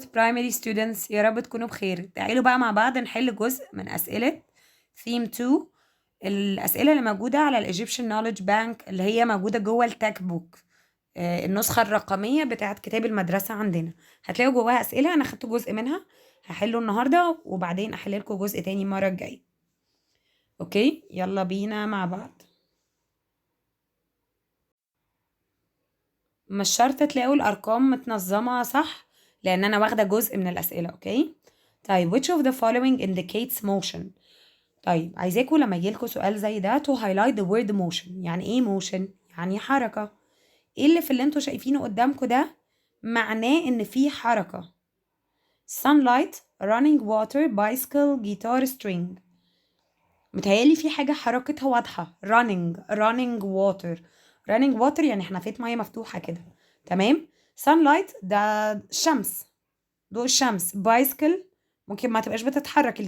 primary students، يا رب تكونوا بخير. تعالوا بقى مع بعض نحل جزء من أسئلة theme 2، الأسئلة اللي موجودة على الإيجيبشن نوليدج بانك، اللي هي موجودة جوه التاك بوك، النسخة الرقمية بتاعت كتاب المدرسة عندنا. هتلاقوا جواها أسئلة، أنا خدت جزء منها هحله النهاردة، وبعدين أحل لكم جزء تاني المرة الجاية. أوكي، يلا بينا مع بعض. مش شرط تلاقوا الأرقام متنظمة صح، لأن أنا واخدة جزء من الأسئلة. أوكي، طيب which of the following indicates motion؟ طيب عايزاكوا لما يجيلكوا سؤال زي ده to highlight the word motion. يعني ايه motion؟ يعني حركة. ايه اللي في اللي انتوا شايفينه قدامكوا ده معناه ان في حركة. sunlight، running water، bicycle، guitar string. متهيألي في حاجة حركتها واضحة. running water يعني حنفية مية مفتوحة كده. تمام. sunlight ده الشمس، ضوء الشمس. بايسكل ممكن ما تبقاش بتتحرك.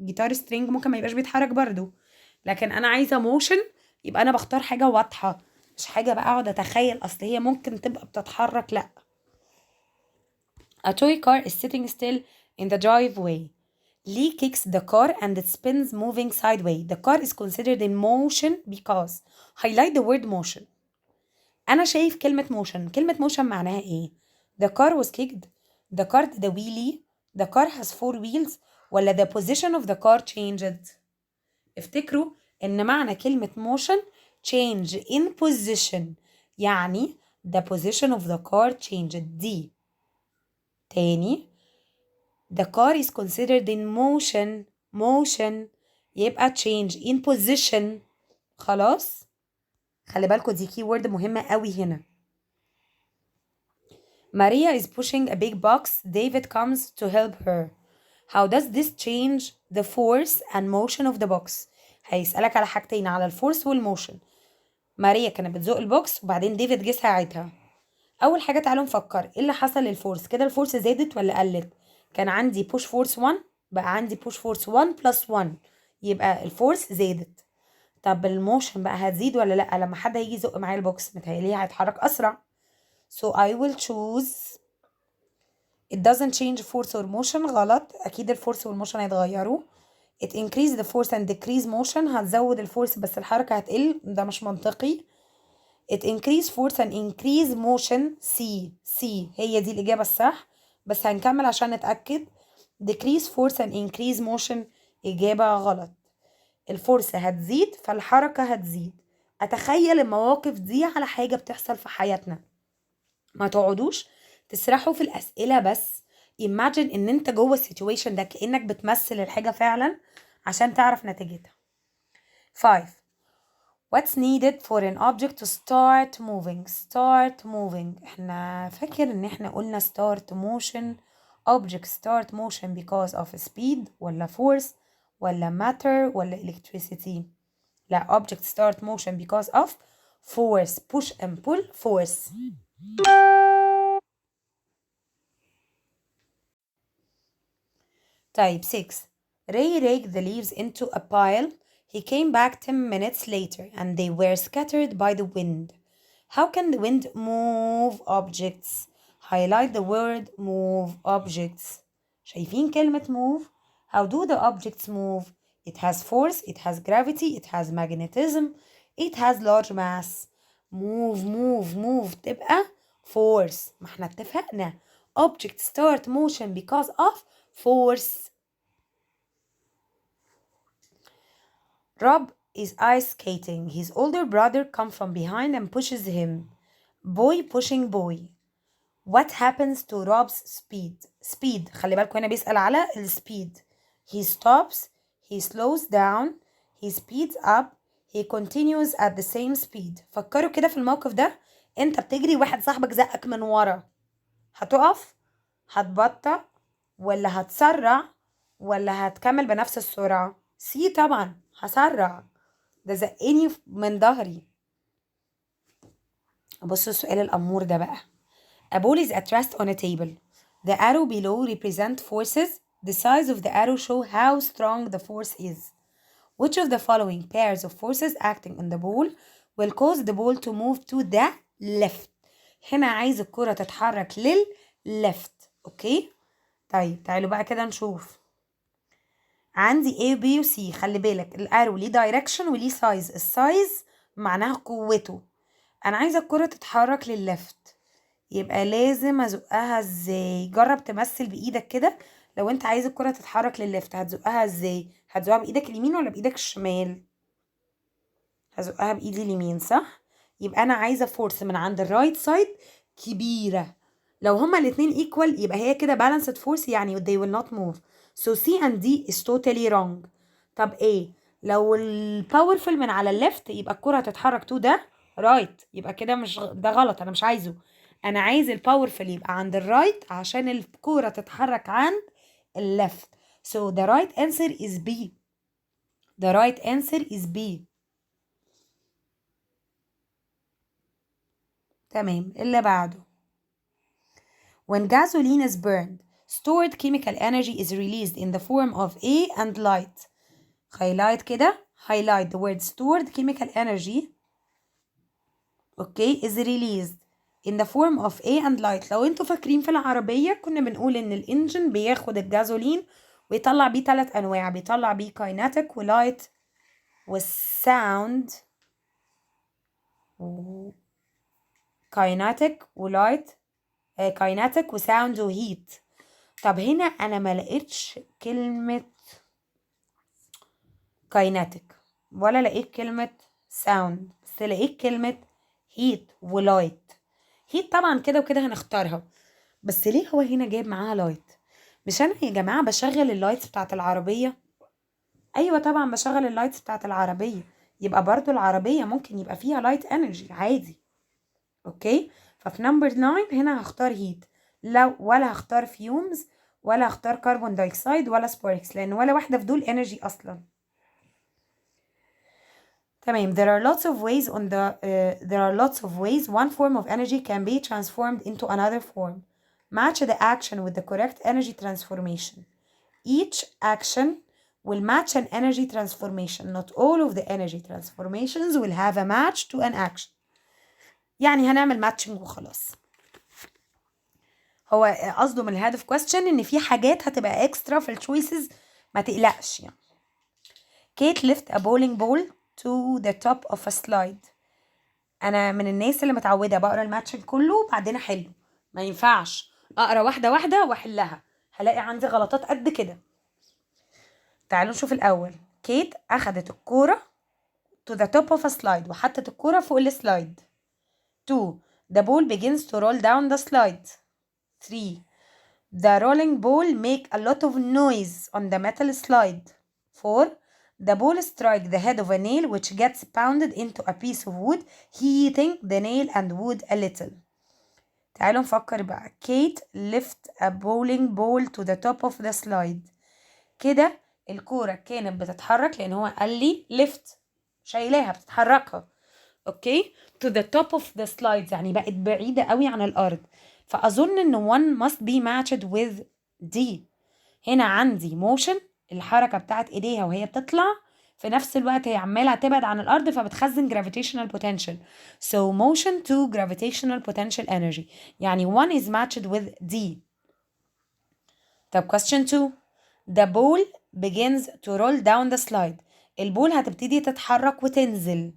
جيتار سترينج ممكن ما يبقاش بيتحرك برضو. لكن انا عايزه موشن، يبقى انا بختار حاجه واضحه، مش حاجه بقى اقعد اتخيل اصل هي ممكن تبقى بتتحرك. لا. A toy car is sitting still in the driveway. Lee kicks the car and it spins moving sideways. The car is considered in motion because highlight the word motion. انا شايف كلمه موشن معناها ايه؟ The car was kicked. The car did a wheelie. The car has 4 wheels. ولا the position of the car changed. افتكروا ان معنى كلمة motion change in position، يعني the position of the car changed. دي تاني، the car is considered in motion يبقى change in position. خلاص، خلي بالكوا دي كي وورد مهمة قوي هنا. Maria is pushing a big box. David comes to help her. How does this change the force and motion of the box؟ هيسألك على حاجتين، على الفورس والموشن. ماريا كانت بتزق البوكس وبعدين ديفيد جه ساعدها. أول حاجة تعالوا نفكر ايه اللي حصل للفورس. كده الفورس زادت ولا قلت؟ كان عندي بوش فورس 1 بقى عندي بوش فورس 1 بلس 1، يبقى الفورس زادت. طب الموشن بقى هتزيد ولا لأ لما حد هيجي يزق معايا البوكس؟ متهيألي هيتحرك أسرع. So I will choose it doesn't change force or motion. غلط، أكيد الفورس والموشن هيتغيروا. it increase the force and decrease motion. هتزود الفورس بس الحركة هتقل، ده مش منطقي. it increase force and increase motion. C هي دي الإجابة الصح، بس هنكمل عشان نتأكد. decrease force and increase motion إجابة غلط. الفورس هتزيد فالحركة هتزيد. أتخيل المواقف دي على حاجة بتحصل في حياتنا، ما تقعدوش تسرحوا في الأسئلة بس. imagine ان انت جوه السيتويشن ده كأنك بتمثل الحاجة فعلا عشان تعرف نتيجتها. 5. What's needed for an object to start moving؟ احنا فاكر ان احنا قلنا start motion. object start motion because of speed ولا force ولا matter ولا electricity؟ لا، object start motion because of force. push and pull force. Type 6. Ray raked the leaves into a pile. He came back 10 minutes later and they were scattered by the wind. How can the wind move objects? Highlight the word move objects. شايفين كلمة move؟ How do the objects move? It has force, it has gravity, it has magnetism, it has large mass. move تبقى force. ما احنا اتفقنا objects start motion because of force. Rob is ice skating. His older brother comes from behind and pushes him. Boy pushing boy. What happens to Rob's speed. خلي بالكم هنا بيسأل على السبيد. He stops, he slows down, he speeds up, he continues at the same speed. فكروا كده في الموقف ده، انت بتجري واحد صاحبك زقك من ورا، هتقف، هتبطأ، ولا هتسرع، ولا هتكمل بنفس السرعة؟ سي طبعا، هسرع، ده زقني من ظهري. بصوا السؤال الأمور ده بقى. A ball is at rest on a table. The arrow below represent forces. The size of the arrow show how strong the force is. Which of the following pairs of forces acting on the ball will cause the ball to move to the left؟ هنا عايز الكرة تتحرك للليفت. اوكي. طيب تعالوا بقى كده نشوف. عندي A و B و C. خلي بالك الارو ليه دايركشن وليه سايز. السايز معناها قوته. انا عايزه الكره تتحرك للليفت، يبقى لازم ازقها ازاي؟ جرب تمثل بايدك كده. لو انت عايز الكره تتحرك للليفت هتزقها ازاي؟ هتزقها بايدك اليمين ولا بايدك الشمال؟ هزقها بايدي اليمين صح. يبقى انا عايزه فورس من عند الرايت سايد كبيره. لو هما الاتنين equal يبقى هي كده balanced force، يعني they will not move. So C and D is totally wrong. طب ايه لو الباورفul من على الليفت؟ يبقى الكرة هتتحرك تو ده رايت، يبقى كده مش ده غلط، انا مش عايزه. انا عايز الباورفul يبقى عند الرايت عشان الكرة تتحرك عند الليفت. So the right answer is B. The right answer is B. تمام. اللي بعده. When gasoline is burned, stored chemical energy is released in the form of A and light. highlight كده. highlight the word stored chemical energy. okay is released in the form of A and light. لو انتوا فاكرين في العربية كنا بنقول ان الانجن بياخد الجازولين ويطلع بيه 3 انواع. بيطلع بيه kinetic ولايت والساوند. kinetic ولايت kinetic وساوند وهيت. طب هنا انا ما لقيتش كلمة kinetic ولا لقيت كلمة sound، بس لقيت كلمة heat ولايت. heat طبعا كده وكده هنختارها، بس ليه هو هنا جايب معاها لايت؟ مش انا يا جماعة بشغل اللايتس بتاعت العربية؟ ايوه طبعا بشغل اللايتس بتاعت العربية، يبقى برضو العربية ممكن يبقى فيها لايت انرجي عادي. اوكي. ففي نمبر 9 هنا هختار هيت. لو ولا هختار فيومز ولا هختار كربون دايوكسيد ولا سباركس، لان ولا واحدة في دول انرجي اصلا. تمام. there are lots of ways one form of energy can be transformed into another form. Match the action with the correct energy transformation. Each action will match an energy transformation. Not all of the energy transformations will have a match to an action. يعني هنعمل matching وخلاص. هو قصده من الهدف question ان في حاجات هتبقى extra في الchoices، ما تقلقش يعني. Kate lift a bowling ball to the top of a slide. انا من الناس اللي متعوده بقرا الماتشنج كله وبعدين احله. ما ينفعش اقرا واحده واحده واحلها، هلاقي عندي غلطات قد كده. تعالوا نشوف الاول. كيت اخدت الكوره to the top of a slide وحطت الكوره فوق السلايد. 2. The ball begins to roll down the slide. 3. The rolling ball make a lot of noise on the metal slide. 4. The ball strike the head of a nail which gets pounded into a piece of wood, heating the nail and wood a little. تعالوا نفكر بقى. Kate lift a bowling ball to the top of the slide. كده الكورة كانت بتتحرك لأن هو قال لي lift، شايلاها بتتحركها. اوكي. to the top of the slide يعني بقت بعيدة قوي عن الأرض، فأظن إن one must be matched with D. هنا عندي motion، الحركة بتاعت إيديها وهي بتطلع، في نفس الوقت هي عمالة تبعد عن الأرض فبتخزن gravitational potential. So motion to gravitational potential energy، يعني one is matched with D. طب question 2. The ball begins to roll down the slide. البول هتبتدي تتحرك وتنزل.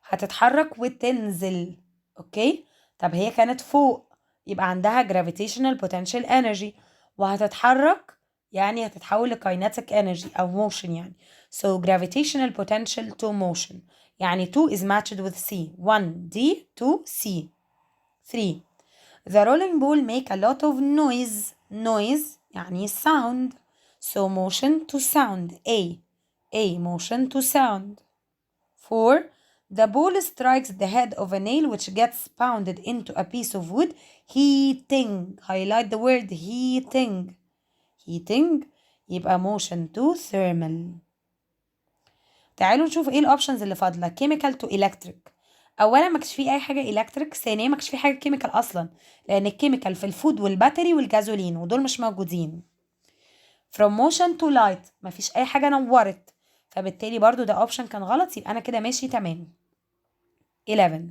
هتتحرك وتنزل. اوكي. طب هي كانت فوق يبقى عندها gravitational potential energy، وهتتحرك يعني هتتحول لkinetic energy أو motion يعني. So gravitational potential to motion يعني 2 is matched with C. 1 D 2 C. 3. The rolling ball make a lot of noise. Noise يعني sound. So motion to sound A. A motion to sound. 4. The ball strikes the head of a nail which gets pounded into a piece of wood, heating. Highlight the word heating. heating يبقى motion to thermal. تعالوا نشوف ايه الاوبشنز اللي فاضله. chemical to electric. اولا ما كانش فيه اي حاجه electric. ثانيا ما كانش فيه حاجه chemical اصلا، لان الكيميكال في الفود والباتري والجازولين ودول مش موجودين. from motion to light ما فيش اي حاجه نورت، فبالتالي برضو ده اوبشن كان غلط، يبقى انا كده ماشي تمام. 11.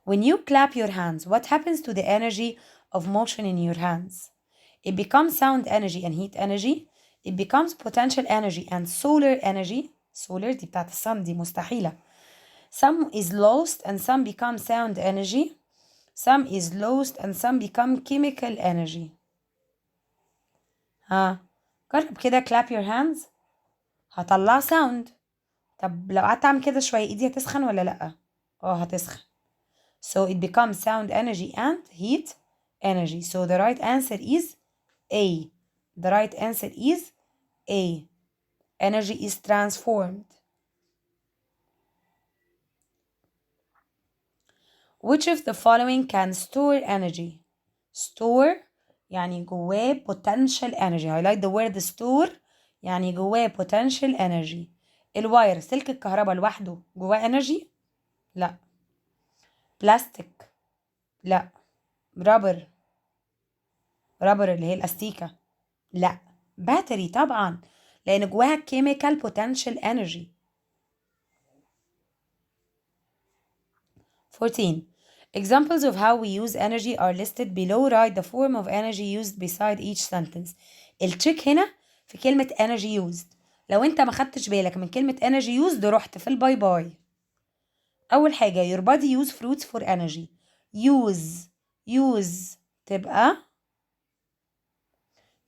When you clap your hands, what happens to the energy of motion in your hands. It becomes sound energy and heat energy. It becomes potential energy and solar energy. solar دي بتاعت الصن دي مستحيلة. Some is lost and some become sound energy. Some is lost and some become chemical energy. جرب كده clap your hands. هطلع sound. طب لو قعدت اعمل كده شوية ايدي هتسخن ولا لأ؟ هتسخن. So it becomes sound energy and heat energy. So the right answer is A. The right answer is A. Energy is transformed. Which of the following can store energy? Store يعني جواه potential energy. Highlight the word store يعني جواه potential energy. الواير سلك الكهرباء لوحده جواه energy؟ لا. بلاستيك؟ لا. رابر اللي هي الاستيكة؟ لا. باتري طبعا لأن جواها chemical potential energy. 14. Examples of how we use energy are listed below. Write the form of energy used beside each sentence. التشيك هنا في كلمة energy used. لو انت ما خدتش بالك من كلمة energy used رحت في الباي باي. أول حاجة your body use fruits for energy. use تبقى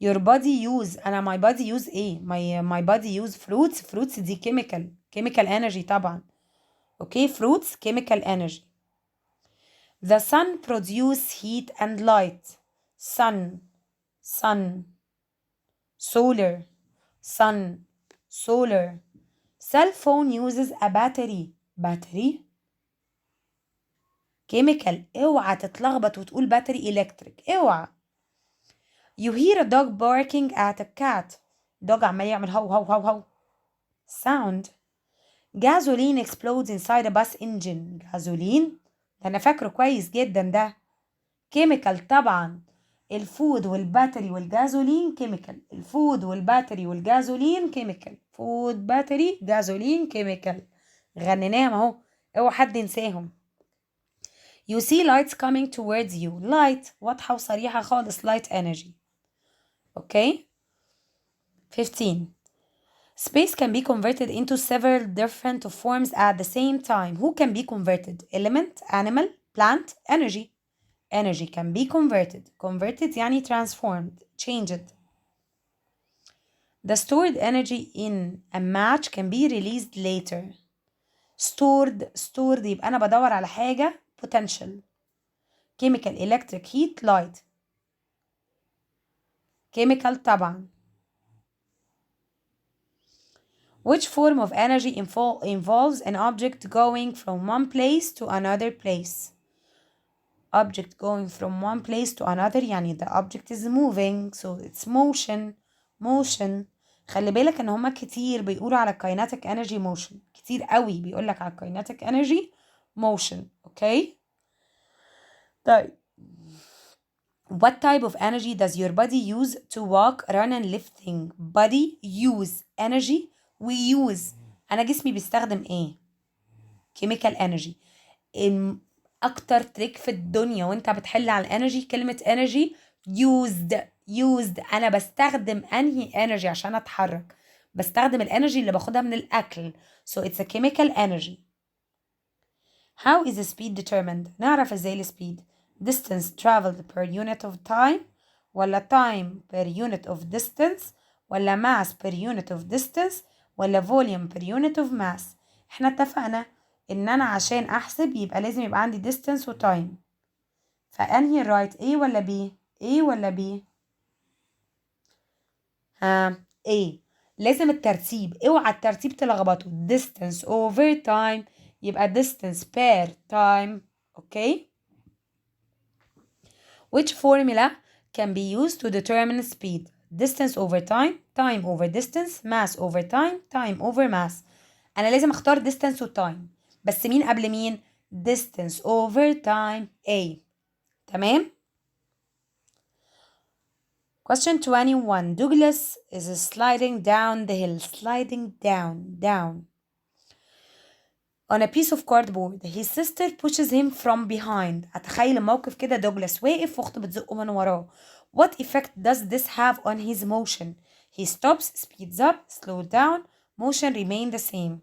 your body use. أنا my body use إيه؟ my body use fruits دي chemical energy طبعا. Okay, fruits chemical energy. The sun produce heat and light. sun solar. Cell phone uses a battery chemical. اوعى تتلخبط وتقول battery electric. اوعى. You hear a dog barking at a cat. dog عمال يعمل هو sound. Gasoline explodes inside a bus engine. gasoline ده أنا فاكره كويس جدا ده. chemical طبعا. الفود والباتري والجازولين chemical. الفود والباتري والجازولين chemical. فود باتري جازولين chemical. غنيناهم اهو اوعى حد ينساهم. You see lights coming towards you. light واضحة وصريحة خالص. light energy. Okay. 15. Space can be converted into several different forms at the same time. Who can be converted? Element, animal, plant, energy. Energy can be converted. Converted يعني transformed, changed. The stored energy in a match can be released later. stored يبقى أنا بدور على حاجة potential. chemical, electric, heat, light. chemical طبعا. Which form of energy involves an object going from one place to another place? Object going from one place to another يعني the object is moving, so it's motion. خلي بالك ان هما كتير بيقولوا على kinetic energy motion. كتير قوي بيقولك على kinetic energy motion. Okay. طيب. What type of energy does your body use to walk, run and lift things? Body use energy. we use. أنا جسمي بيستخدم إيه؟ chemical energy. أكتر تريك في الدنيا وأنت بتحل على الانرجي كلمة energy used. أنا بستخدم أنهي energy عشان أتحرك؟ بستخدم الانرجي اللي باخدها من الأكل. So it's a chemical energy. How is the speed determined? نعرف إزاي السبيد. Distance traveled per unit of time ولا time per unit of distance ولا mass per unit of distance ولا volume per unit of mass. احنا اتفقنا ان انا عشان احسب يبقى لازم يبقى عندي distance و time. فانهي right A ولا B؟ A ولا B؟ A. لازم الترتيب. اوعى الترتيب تلخبطه. distance over time يبقى distance per time. Okay. Which formula can be used to determine speed? Distance over time, time over distance, mass over time, time over mass. أنا لازم أختار distance و time. بس مين قبل مين؟ distance over time A. تمام؟ Question 21. Douglas is sliding down the hill. Sliding down. on a piece of cardboard. His sister pushes him from behind. أتخيل الموقف كده، دوجلاس واقف واخته بتزقه من وراه. What effect does this have on his motion? He stops, speeds up, slows down, motion remain the same.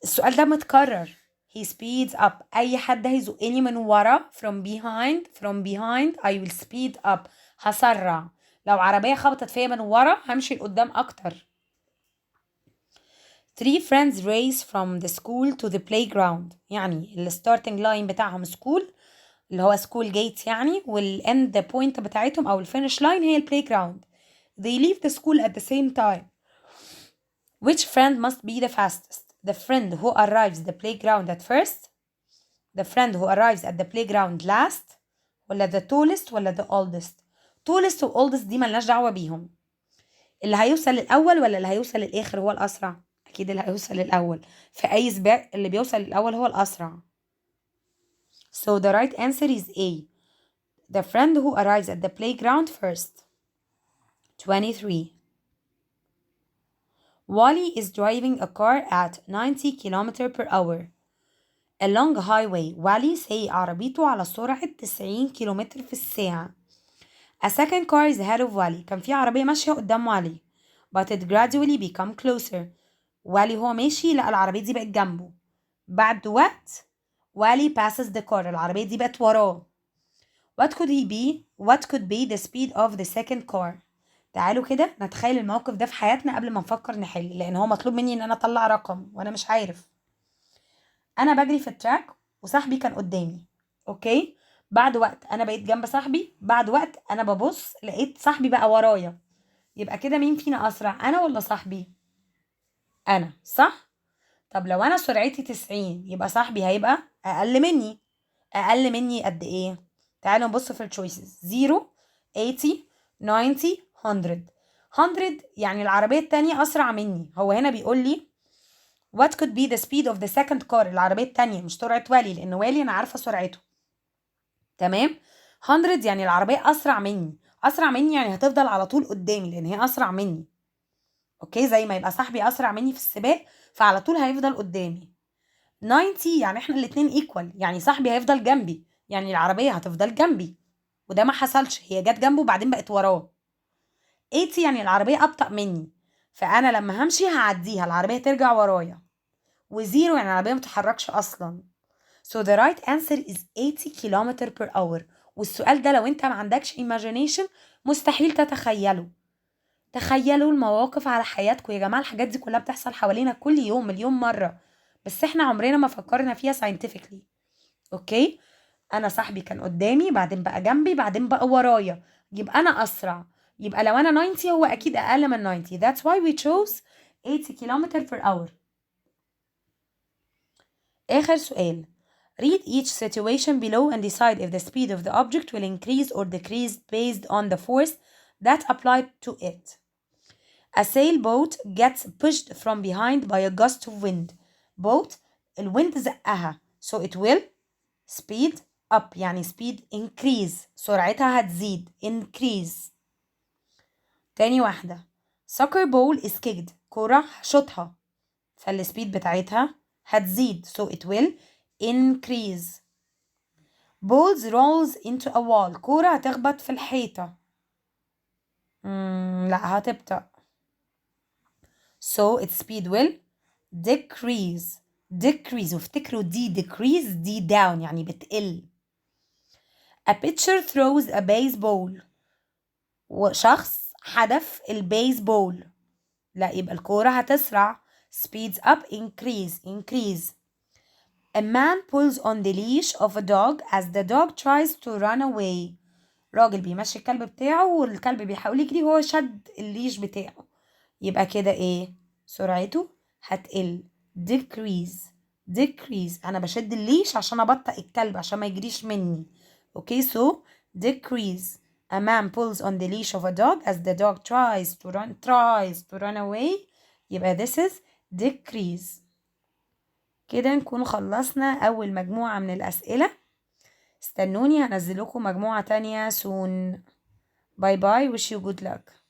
السؤال ده متكرر. He speeds up. أي حد هيزقني من ورا from behind I will speed up. هسرع. لو عربية خبطت فيا من ورا همشي لقدام أكتر. 3 friends race from the school to the playground. يعني starting line بتاعهم school اللي هو school gate يعني، end point بتاعتهم أو finish line هي playground. They leave the school at the same time. Which friend must be the fastest? The friend who arrives at the playground at first, the friend who arrives at the playground last, ولا the tallest ولا the oldest. tallest و oldest دي ملناش دعوة بيهم. اللي هيوصل الأول ولا اللي هيوصل الآخر هو الأسرع؟ أكيد اللي هيوصل الأول. في أي سباق اللي بيوصل الأول هو الأسرع. So the right answer is A. The friend who arrives at the playground first. 23. Wally is driving a car at 90 km per hour. along a highway. Wally سايق عربيته على سرعة 90 كيلومتر في الساعة. A second car is ahead of Wally. كان في عربية ماشية قدام والي. But it gradually become closer. والي هو ماشي لقى العربية دي بقت جنبه. بعد وقت والي passes the car. العربية دي بقت وراه. What could be the speed of the second car? تعالوا كده نتخيل الموقف ده في حياتنا قبل ما نفكر نحل، لأن هو مطلوب مني إن أنا أطلع رقم وأنا مش عارف. أنا بجري في التراك وصاحبي كان قدامي، أوكي؟ بعد وقت أنا بقيت جنب صاحبي، بعد وقت أنا ببص لقيت صاحبي بقى ورايا. يبقى كده مين فينا أسرع، أنا ولا صاحبي؟ أنا، صح؟ طب لو أنا سرعتي 90 يبقى صاحبي هيبقى أقل مني. أقل مني قد إيه؟ تعالوا نبص في التشويسز. 0 80 90 100. 100 يعني العربية التانية أسرع مني. هو هنا بيقول لي what could be the speed of the second car. العربية التانية مش سرعة والي، لأن والي أنا عارفة سرعته. تمام. 100 يعني العربية أسرع مني. أسرع مني يعني هتفضل على طول قدامي لأن هي أسرع مني. أوكي، زي ما يبقى صاحبي أسرع مني في السباق فعلى طول هيفضل قدامي. 90 يعني احنا الاتنين ايكوال، يعني صاحبي هيفضل جنبي، يعني العربية هتفضل جنبي، وده ما حصلش، هي جت جنبه وبعدين بقت وراه. 80 يعني العربية أبطأ مني، فأنا لما همشي هعديها العربية ترجع ورايا. وزيرو يعني العربية متحركش أصلا. So the right answer is 80 km per hour. والسؤال ده لو انت ما عندكش imagination مستحيل تتخيله. تخيلوا المواقف على حياتكم يا جماعة، الحاجات دي كلها بتحصل حوالينا كل يوم مليون مرة، بس احنا عمرنا ما فكرنا فيها scientifically. اوكي، انا صاحبي كان قدامي بعدين بقى جنبي بعدين بقى ورايا، يبقى انا اسرع. يبقى لو انا 90 هو اكيد اقل من 90. That's why we chose 80 km per hour. اخر سؤال. Read each situation below and decide if the speed of the object will increase or decrease based on the force that applied to it. A sailboat gets pushed from behind by a gust of wind. Boat الwind زقها so it will speed up يعني speed increase سرعتها هتزيد increase. تاني واحدة. soccer ball is kicked كرة شوطها فالسبيد بتاعتها هتزيد so it will increase. balls rolls into a wall كرة هتخبط في الحيطة. لا هتبطأ so its speed will decrease وافتكروا دي decrease دي down يعني بتقل. a pitcher throws a baseball وشخص حدف البيسبول، لا يبقى الكورة هتسرع speeds up increase. a man pulls on the leash of a dog as the dog tries to run away. راجل بيمشي الكلب بتاعه والكلب بيحاول يجري وهو شد الليش بتاعه، يبقى كده ايه؟ سرعته هتقل decrease. انا بشد الليش عشان ابطئ الكلب عشان ما يجريش مني. اوكي so decrease. a man pulls on the leash of a dog as the dog tries to run away. يبقى this is decrease. كده نكون خلصنا أول مجموعة من الأسئلة. استنوني هنزل لكم مجموعة تانية soon. باي باي wish you good luck.